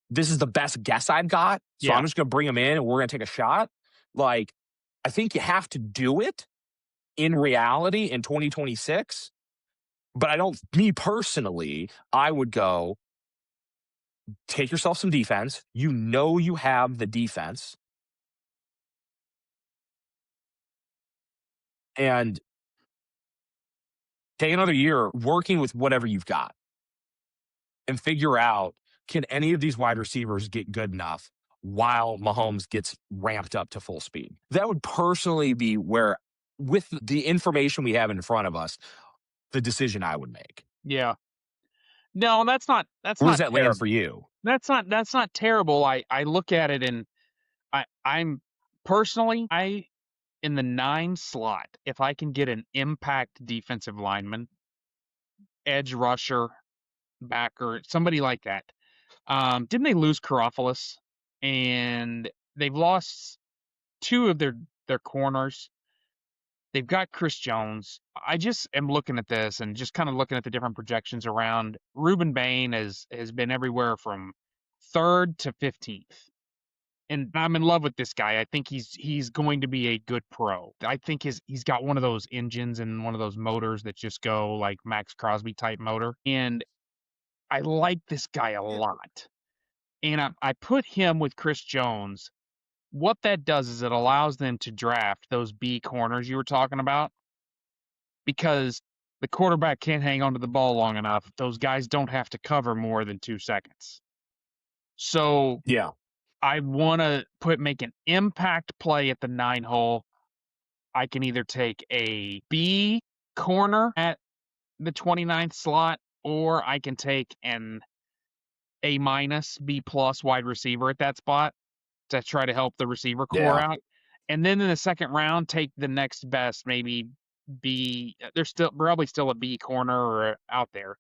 this is the best guess I've got, so I'm just going to bring him in and we're going to take a shot. Like, I think you have to do it in reality in 2026. But me personally, I would go take yourself some defense. You have the defense. And take another year working with whatever you've got and figure out, can any of these wide receivers get good enough while Mahomes gets ramped up to full speed? That would personally be where, with the information we have in front of us, the decision I would make. Yeah. No, that's not Where does that terrible. land for you? That's not terrible. I look at it and I'm personally, in the 9 slot, if I can get an impact defensive lineman, edge rusher, backer, somebody like that. Didn't they lose Karopolis? And they've lost 2 of their corners. They've got Chris Jones. I just am looking at this and just kind of looking at the different projections around. Ruben Bain has been everywhere from 3rd to 15th. And I'm in love with this guy. I think he's going to be a good pro. I think he's got one of those engines and one of those motors that just go like Max Crosby type motor. And I like this guy a lot. And I put him with Chris Jones. What that does is it allows them to draft those B corners you were talking about, because the quarterback can't hang onto the ball long enough. Those guys don't have to cover more than 2 seconds. So Yeah. I want to make an impact play at the 9 hole. I can either take a B corner at the 29th slot, or I can take an A minus, B plus wide receiver at that spot to try to help the receiver core out. And then in the second round, take the next best, maybe B. There's probably still a B corner or out there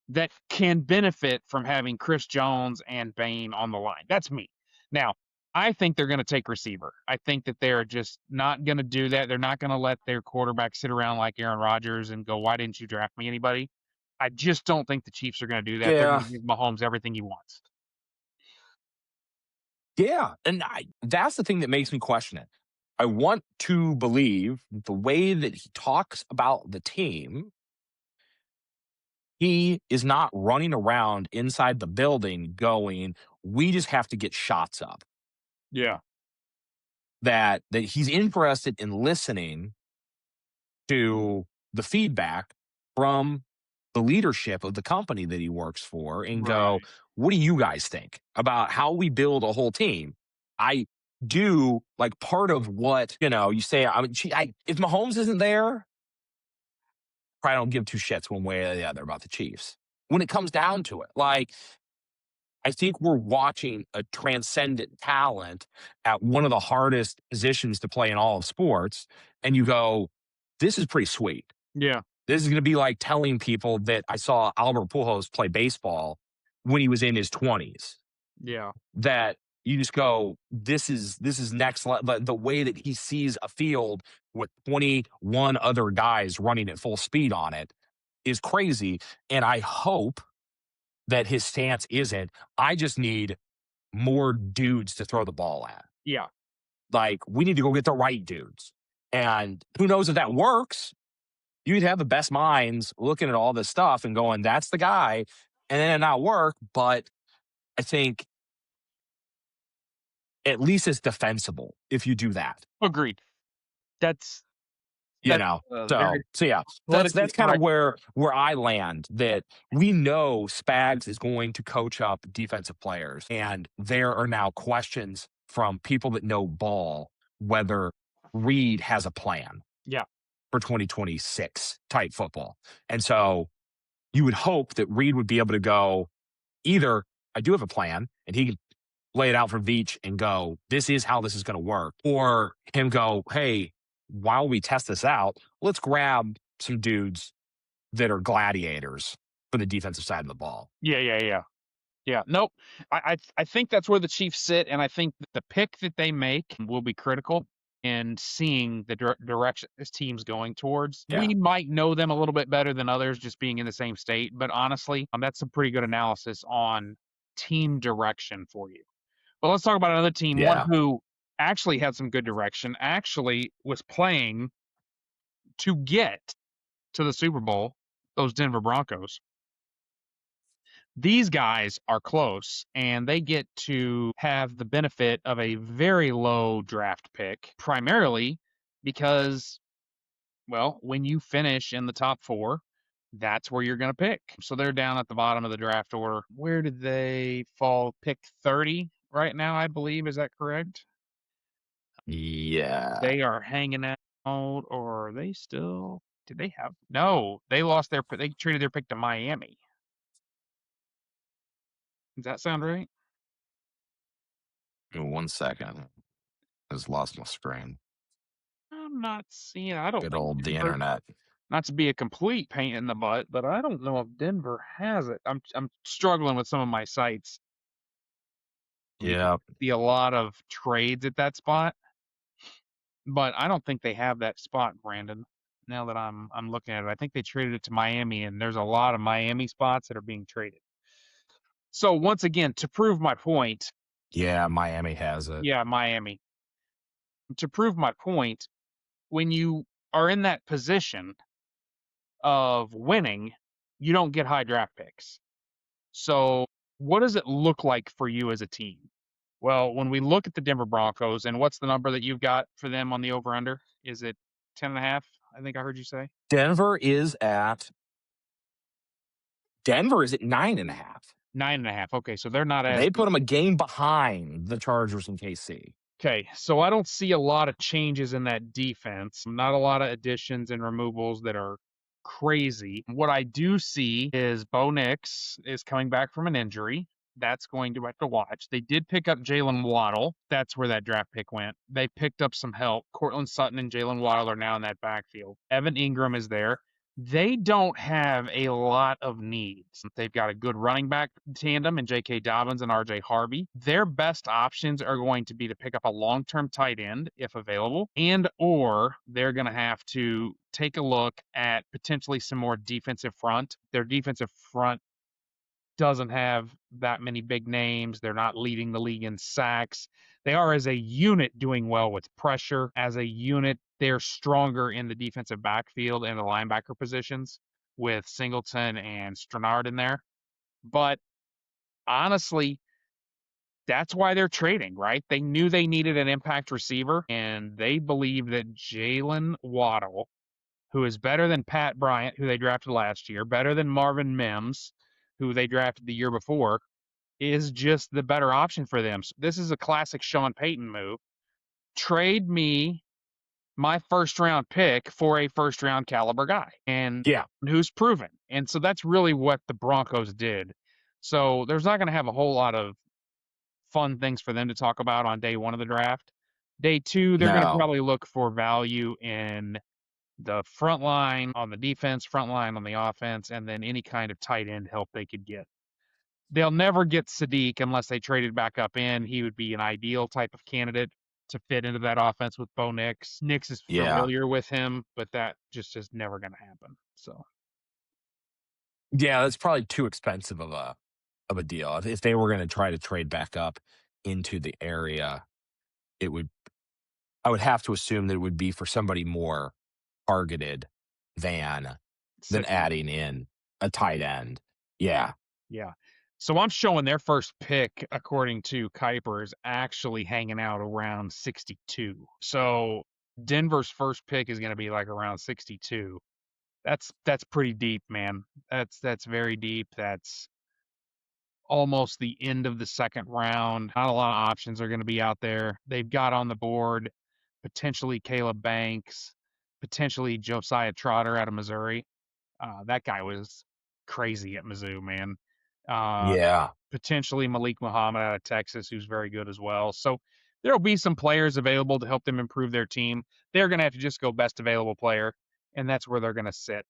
that can benefit from having Chris Jones and Bain on the line. That's me. Now, I think they're going to take receiver. I think that they're just not going to do that. They're not going to let their quarterback sit around like Aaron Rodgers and go, "Why didn't you draft me anybody?" I just don't think the Chiefs are going to do that. They're going Yeah. to give Mahomes everything he wants. Yeah. And that's the thing that makes me question it. I want to believe the way that he talks about the team, he is not running around inside the building going, we just have to get shots up. Yeah. That he's interested in listening to the feedback from the leadership of the company that he works for and go, Right. what do you guys think about how we build a whole team? I do like part of what, you say, if Mahomes isn't there, probably don't give two shits one way or the other about the Chiefs. When it comes down to it, like, I think we're watching a transcendent talent at one of the hardest positions to play in all of sports. And you go, this is pretty sweet. Yeah. This is going to be like telling people that I saw Albert Pujols play baseball when he was in his 20s. Yeah. That you just go, this is next level. The way that he sees a field with 21 other guys running at full speed on it is crazy. And I hope that his stance isn't, I just need more dudes to throw the ball at. Yeah. Like, we need to go get the right dudes. And who knows if that works? You'd have the best minds looking at all this stuff and going, that's the guy, and then it not work. But I think at least it's defensible if you do that. Agreed. That's You that's know, very so yeah, politically that's kind of correct. where I land. That we know Spags is going to coach up defensive players, and there are now questions from people that know ball whether Reed has a plan Yeah. for 2026 type football, and so you would hope that Reed would be able to go either I do have a plan, and he can lay it out for Veach and go, this is how this is going to work. Or him go, hey, while we test this out, let's grab some dudes that are gladiators for the defensive side of the ball. Yeah. Nope. I think that's where the Chiefs sit, and I think that the pick that they make will be critical in seeing the direction this team's going towards. Yeah. We might know them a little bit better than others just being in the same state, but honestly, that's some pretty good analysis on team direction for you. But let's talk about another team, one Yeah. who actually had some good direction, actually was playing to get to the Super Bowl, those Denver Broncos. These guys are close and they get to have the benefit of a very low draft pick, primarily because, well, when you finish in the top 4, that's where you're going to pick. So they're down at the bottom of the draft order. Where did they fall? Pick 30 right now, I believe. Is that correct? Yeah. They are hanging out, or are they still? Did they have? No, they lost their. They traded their pick to Miami. Does that sound right? Give me 1 second. I just lost my screen. I'm not seeing. I don't Good think old the Denver. internet. Not to be a complete pain in the butt, but I don't know if Denver has it. I'm struggling with some of my sites because Yeah. I see a lot of trades at that spot, but I don't think they have that spot, Brandon. Now that I'm looking at it, I think they traded it to Miami, and there's a lot of Miami spots that are being traded. So once again, to prove my point, Yeah. Miami has it. yeah, Miami. To prove my point, when you are in that position of winning, you don't get high draft picks. So, what does it look like for you as a team? Well, when we look at the Denver Broncos, and what's the number that you've got for them on the over under? Is it 10.5? I think I heard you say Denver is at 9.5. 9.5. Okay, so they're not as They put them a game behind the Chargers and KC. okay. So I don't see a lot of changes in that defense. Not a lot of additions and removals that are crazy. What I do see is Bo Nix is coming back from an injury. That's going to have to watch. They did pick up Jalen Waddle. That's where that draft pick went. They picked up some help. Cortland Sutton and Jalen Waddle are now in that backfield. Evan Ingram is there. They don't have a lot of needs. They've got a good running back tandem in J.K. Dobbins and R.J. Harvey. Their best options are going to be to pick up a long-term tight end if available, and or they're going to have to take a look at potentially some more defensive front. Their defensive front doesn't have that many big names. They're not leading the league in sacks. They are, as a unit, doing well with pressure. As a unit, they're stronger in the defensive backfield and the linebacker positions with Singleton and Strenard in there. But honestly, that's why they're trading, right? They knew they needed an impact receiver, and they believe that Jalen Waddle, who is better than Pat Bryant, who they drafted last year, better than Marvin Mims, who they drafted the year before, is just the better option for them. So this is a classic Sean Payton move. Trade me my first round pick for a first round caliber guy and Yeah. who's proven. And so that's really what the Broncos did. So there's not going to have a whole lot of fun things for them to talk about on day one of the draft. Day two, they're going to No. probably look for value in the front line on the defense, front line on the offense, and then any kind of tight end help they could get. They'll never get Sadiq unless they traded back up in. He would be an ideal type of candidate to fit into that offense with Bo Nix. Nix is Yeah. familiar with him, but that just is never going to happen. So Yeah, that's probably too expensive of a deal. If they were going to try to trade back up into the area, it would I would have to assume that it would be for somebody more targeted than 60. adding in a tight end. Yeah. Yeah. So I'm showing their first pick, according to Kuiper, is actually hanging out around 62. So Denver's first pick is going to be like around 62. That's pretty deep, man. That's very deep. That's almost the end of the second round. Not a lot of options are going to be out there. They've got on the board potentially Caleb Banks, potentially Josiah Trotter out of Missouri. That guy was crazy at Mizzou, man. Uh, Yeah. Potentially Malik Muhammad out of Texas, who's very good as well. So there'll be some players available to help them improve their team. They're going to have to just go best available player, and that's where they're going to sit.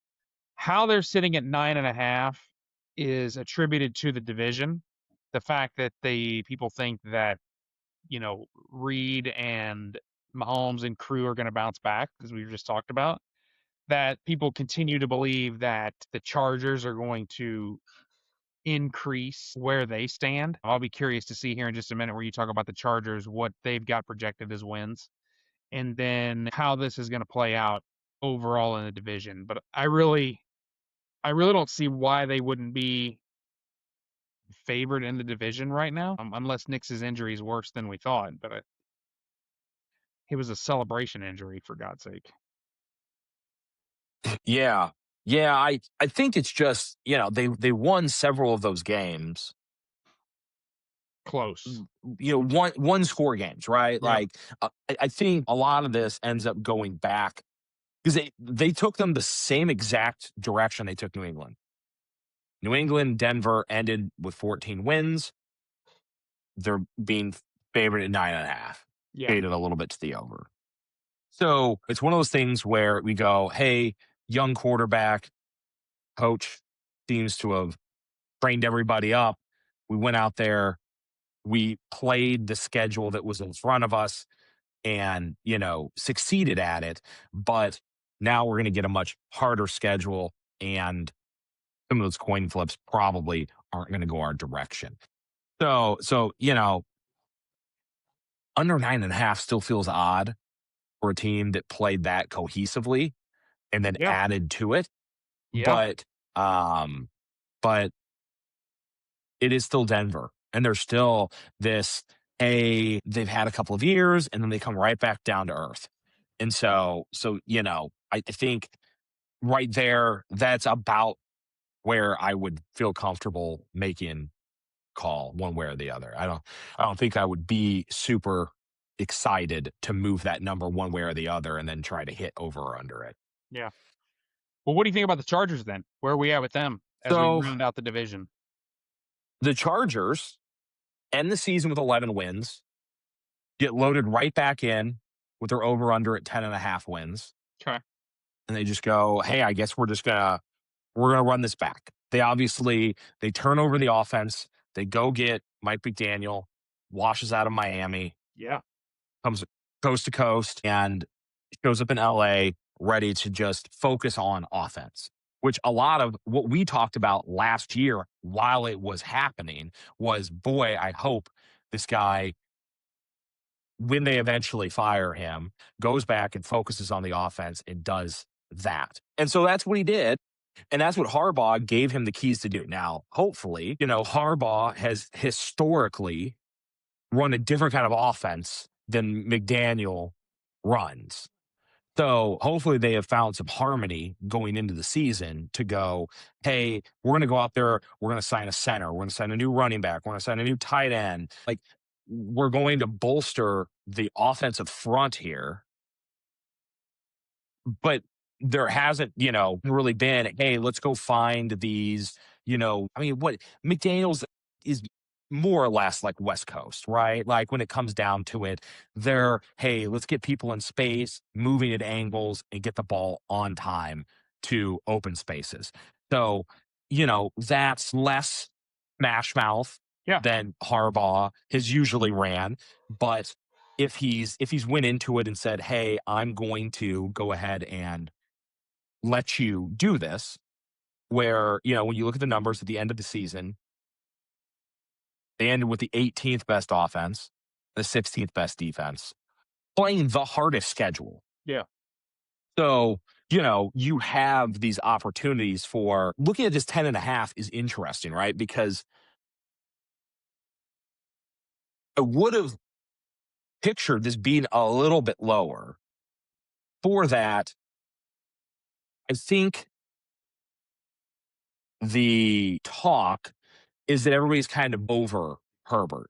How they're sitting at 9.5 is attributed to the division. The fact that people think that, Reed and Mahomes and crew are going to bounce back, as we just talked about, that people continue to believe that the Chargers are going to increase where they stand. I'll be curious to see here in just a minute where you talk about the Chargers, what they've got projected as wins, and then how this is going to play out overall in the division. But I really don't see why they wouldn't be favored in the division right now, unless Nix's injury is worse than we thought. But it was a celebration injury, for God's sake. Yeah. Yeah, I think it's just, they won several of those games. Close. One score games, right? Yep. Like I think a lot of this ends up going back because they took them the same exact direction they took New England. New England, Denver ended with 14 wins. They're being favored at 9.5, Yeah. faded a little bit to the over. So it's one of those things where we go, hey, young quarterback, coach seems to have trained everybody up. We went out there, we played the schedule that was in front of us and, succeeded at it. But now we're going to get a much harder schedule and some of those coin flips probably aren't going to go our direction. So, under 9.5 still feels odd for a team that played that cohesively and then Yeah. added to it. Yeah. But, um, but it is still Denver. And there's still this, hey, they've had a couple of years and then they come right back down to earth. And I think right there, that's about where I would feel comfortable making call one way or the other. I don't think I would be super excited to move that number one way or the other and then try to hit over or under it. Yeah. Well, what do you think about the Chargers then? Where are we at with them as we So round out the division? the Chargers end the season with 11 wins, get loaded right back in with their over under at 10.5 wins. Okay. and they just go, hey, I guess we're gonna run this back. They turn over the offense. They go get Mike McDaniel, washes out of Miami, Yeah. comes coast to coast, and shows up in LA ready to just focus on offense. Which a lot of what we talked about last year while it was happening was, boy, I hope this guy, when they eventually fire him, goes back and focuses on the offense and does that. And so that's what he did. And that's what Harbaugh gave him the keys to do. Now, hopefully, Harbaugh has historically run a different kind of offense than McDaniel runs. So hopefully they have found some harmony going into the season to go, hey, we're going to go out there. We're going to sign a center. We're going to sign a new running back. We're going to sign a new tight end. Like, we're going to bolster the offensive front here. But there hasn't, really been, hey, let's go find these, what McDaniels is more or less like West Coast, right? Like when it comes down to it, hey, let's get people in space, moving at angles, and get the ball on time to open spaces. So, that's less smash mouth than Harbaugh has usually ran. But if he's went into it and said, hey, I'm going to go ahead and let you do this, where, when you look at the numbers at the end of the season, they ended with the 18th best offense, the 16th best defense, playing the hardest schedule. Yeah. So, you have these opportunities for looking at this 10.5 is interesting, right? Because I would have pictured this being a little bit lower. For that, I think the talk is that everybody's kind of over Herbert.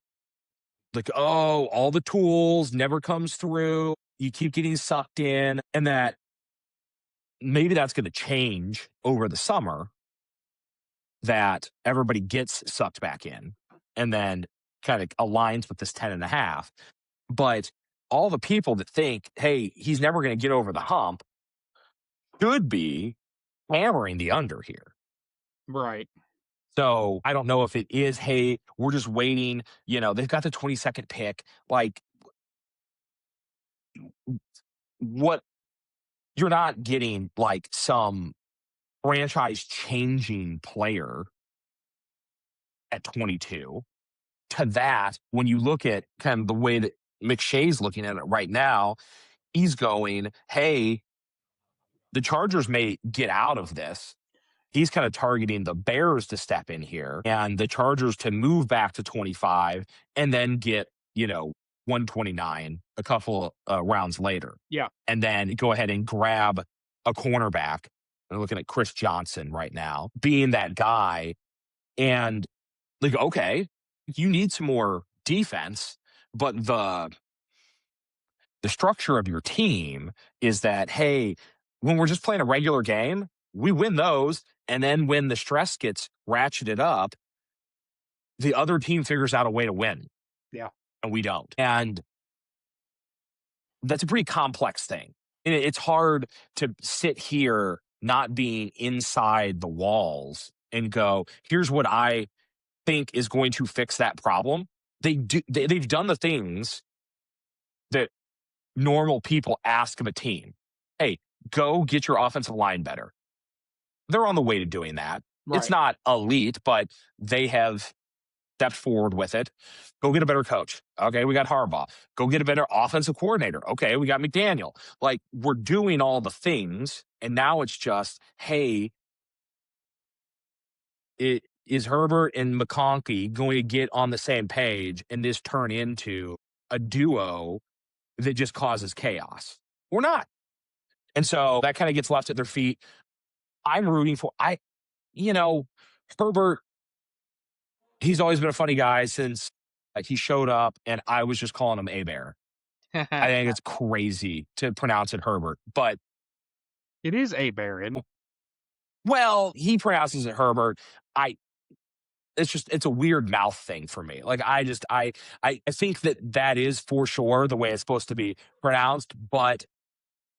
Like, oh, all the tools never comes through. You keep getting sucked in, and that maybe that's going to change over the summer, that everybody gets sucked back in and then kind of aligns with this 10.5. But all the people that think, hey, he's never going to get over the hump should be hammering the under here. Right. So I don't know if it is, hey, we're just waiting. They've got the 22nd pick. Like, what, you're not getting like some franchise changing player at 22. To that, when you look at kind of the way that McShay's looking at it right now, he's going, hey, the Chargers may get out of this. He's kind of targeting the Bears to step in here and the Chargers to move back to 25 and then get, 129 a couple rounds later. Yeah. And then go ahead and grab a cornerback. I'm looking at Chris Johnson right now, being that guy. And like, okay, you need some more defense, but the structure of your team is that, hey, when we're just playing a regular game, we win those. And then when the stress gets ratcheted up, the other team figures out a way to win. Yeah. And we don't. And that's a pretty complex thing. And it's hard to sit here not being inside the walls and go, here's what I think is going to fix that problem. They've done the things that normal people ask of a team. Hey, go get your offensive line better. They're on the way to doing that. Right. It's not elite, but they have stepped forward with it. Go get a better coach. Okay, we got Harbaugh. Go get a better offensive coordinator. Okay, we got McDaniel. Like, we're doing all the things, and now it's just, hey, is Herbert and McConkey going to get on the same page and this turn into a duo that just causes chaos? We're not. And so that kind of gets left at their feet. I'm rooting for, Herbert, he's always been a funny guy since he showed up, and I was just calling him A-Bear. I think it's crazy to pronounce it Herbert, but it is A-Bear, isn't it? Well, he pronounces it Herbert. It's a weird mouth thing for me. Like, I think that is for sure the way it's supposed to be pronounced, but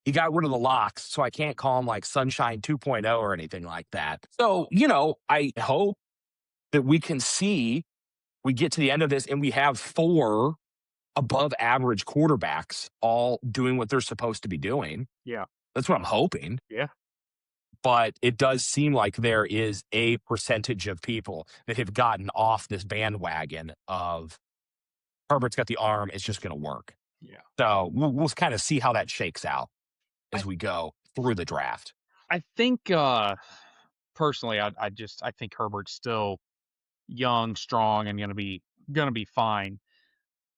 He got rid of the locks, so I can't call him like Sunshine 2.0 or anything like that. So, I hope that we get to the end of this and we have 4 above average quarterbacks all doing what they're supposed to be doing. Yeah. That's what I'm hoping. Yeah. But it does seem like there is a percentage of people that have gotten off this bandwagon of Herbert's got the arm, it's just going to work. Yeah. So we'll kind of see how that shakes out I as we go through the draft. I think personally, I think Herbert's still young, strong, and gonna be fine.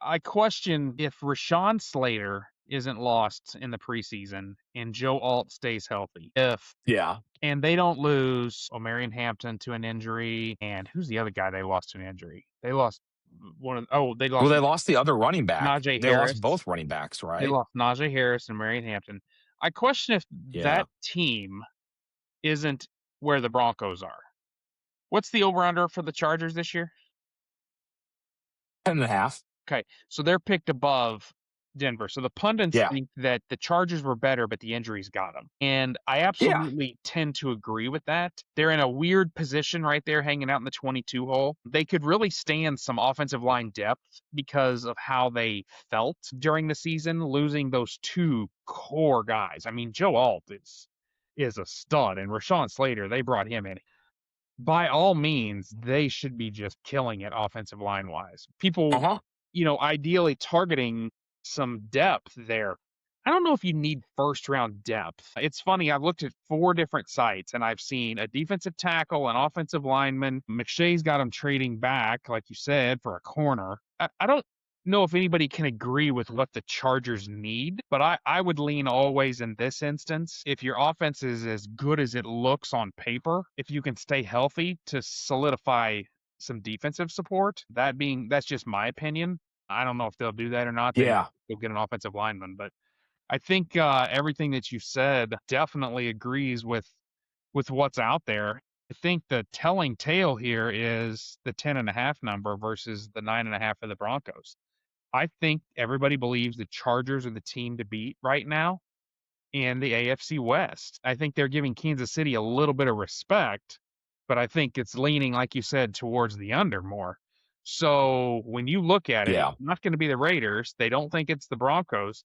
I question if Rashawn Slater isn't lost in the preseason and Joe Alt stays healthy. If Yeah. and they don't lose O'Marion Hampton to an injury, and who's the other guy they lost to an injury? They lost they Well, lost they lost the other running back. Najee They lost Harris. both running backs, They right? lost Najee Harris and Marion Hampton. I question if Yeah. that team isn't where the Broncos are. What's the over-under for the Chargers this year? 10.5. Okay, so they're picked above Denver. So the pundits Yeah. think that the Chargers were better, but the injuries got them. And I Yeah. absolutely tend to agree with that. They're in a weird position right there, hanging out in the 22 hole. They could really stand some offensive line depth because of how they felt during the season, losing those 2 core guys. I mean, Joe Alt is a stud, and Rashawn Slater, they brought him in. By all means, they should be just killing it offensive line wise. People, Uh-huh. ideally targeting some depth there. I don't know if you need first round depth. It's funny, I've looked at 4 different sites and I've seen a defensive tackle, an offensive lineman. McShay's got him trading back, like you said, for a corner. I don't know if anybody can agree with what the Chargers need, but I would lean always in this instance. If your offense is as good as it looks on paper, if you can stay healthy to solidify some defensive support, that's just my opinion. I don't know if they'll do that or not. They Yeah. will get an offensive lineman, but I think everything that you said definitely agrees with what's out there. I think the telling tale here is the 10.5 number versus the 9.5 of the Broncos. I think everybody believes the Chargers are the team to beat right now in the AFC West. I think they're giving Kansas City a little bit of respect, but I think it's leaning, like you said, towards the under more. So when you look at it, it's Yeah. not going to be the Raiders. They don't think it's the Broncos.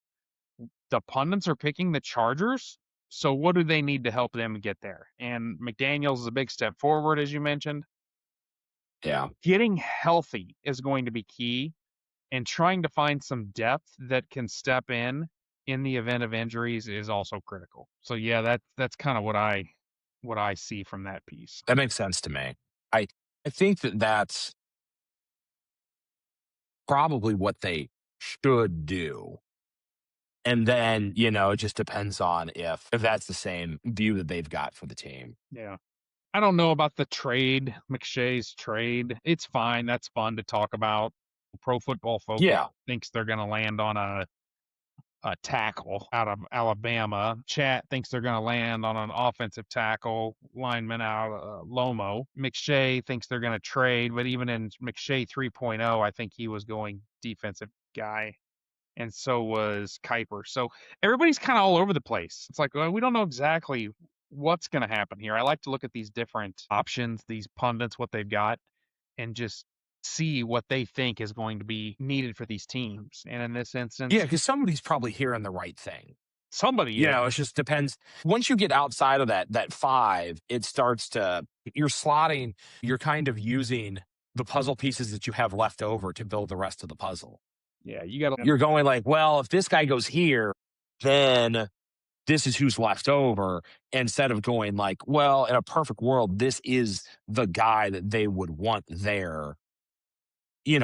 The pundits are picking the Chargers. So what do they need to help them get there? And McDaniels is a big step forward, as you mentioned. Yeah. Getting healthy is going to be key, and trying to find some depth that can step in the event of injuries is also critical. So yeah, that's kind of what I see from that piece. That makes sense to me. I I think that that's probably what they should do. And then, it just depends on if that's the same view that they've got for the team. Yeah. I don't know about the trade, McShay's trade. It's fine. That's fun to talk about. Pro Football Focus Yeah. thinks they're going to land on a tackle out of Alabama. Chat thinks they're going to land on an offensive tackle lineman out of Lomo. McShay thinks they're going to trade, but even in McShay 3.0, I think he was going defensive guy, and so was Kuiper. So everybody's kind of all over the place. It's like, well, we don't know exactly what's going to happen here. I like to look at these different options, these pundits, what they've got, and just see what they think is going to be needed for these teams. And in this Yeah, instance, because somebody's probably hearing the right thing. somebody is. It just depends. Once you get outside of that 5, it starts to you're slotting, you're kind of using the puzzle pieces that you have left over to build the rest of the puzzle. Yeah, you got to. You're going like, well, if this guy goes here, then this is who's left over, instead of going like, well, in a perfect world, this is the guy that they would want there,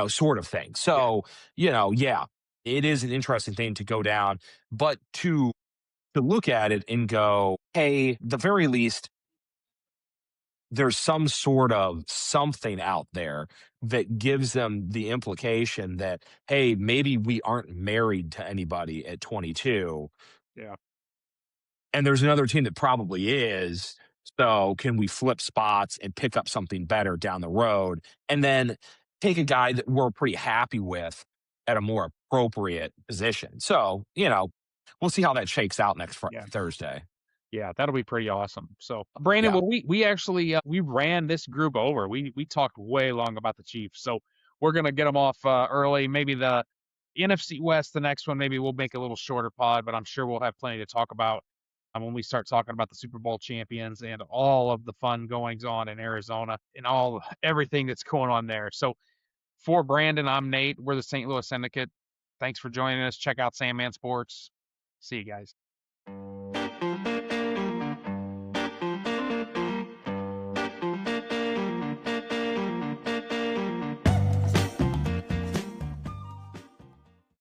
sort of thing. So, yeah, it is an interesting thing to go down, but to look at it and go, hey, the very least, there's some sort of something out there that gives them the implication that, hey, maybe we aren't married to anybody at 22. Yeah, And there's another team that probably is. So can we flip spots and pick up something better down the road? And then take a guy that we're pretty happy with at a more appropriate position. So, we'll see how that shakes out next Yeah. Thursday. Yeah, that'll be pretty awesome. So, Brandon, Yeah. well, we actually we ran this group over. We talked way long about the Chiefs, so we're gonna get them off early. Maybe the NFC West, the next one, maybe we'll make a little shorter pod, but I'm sure we'll have plenty to talk about when we start talking about the Super Bowl champions and all of the fun goings on in Arizona and everything that's going on there. So, for Brandon, I'm Nate. We're the St. Louis Syndicate. Thanks for joining us. Check out Sandman Sports. See you guys.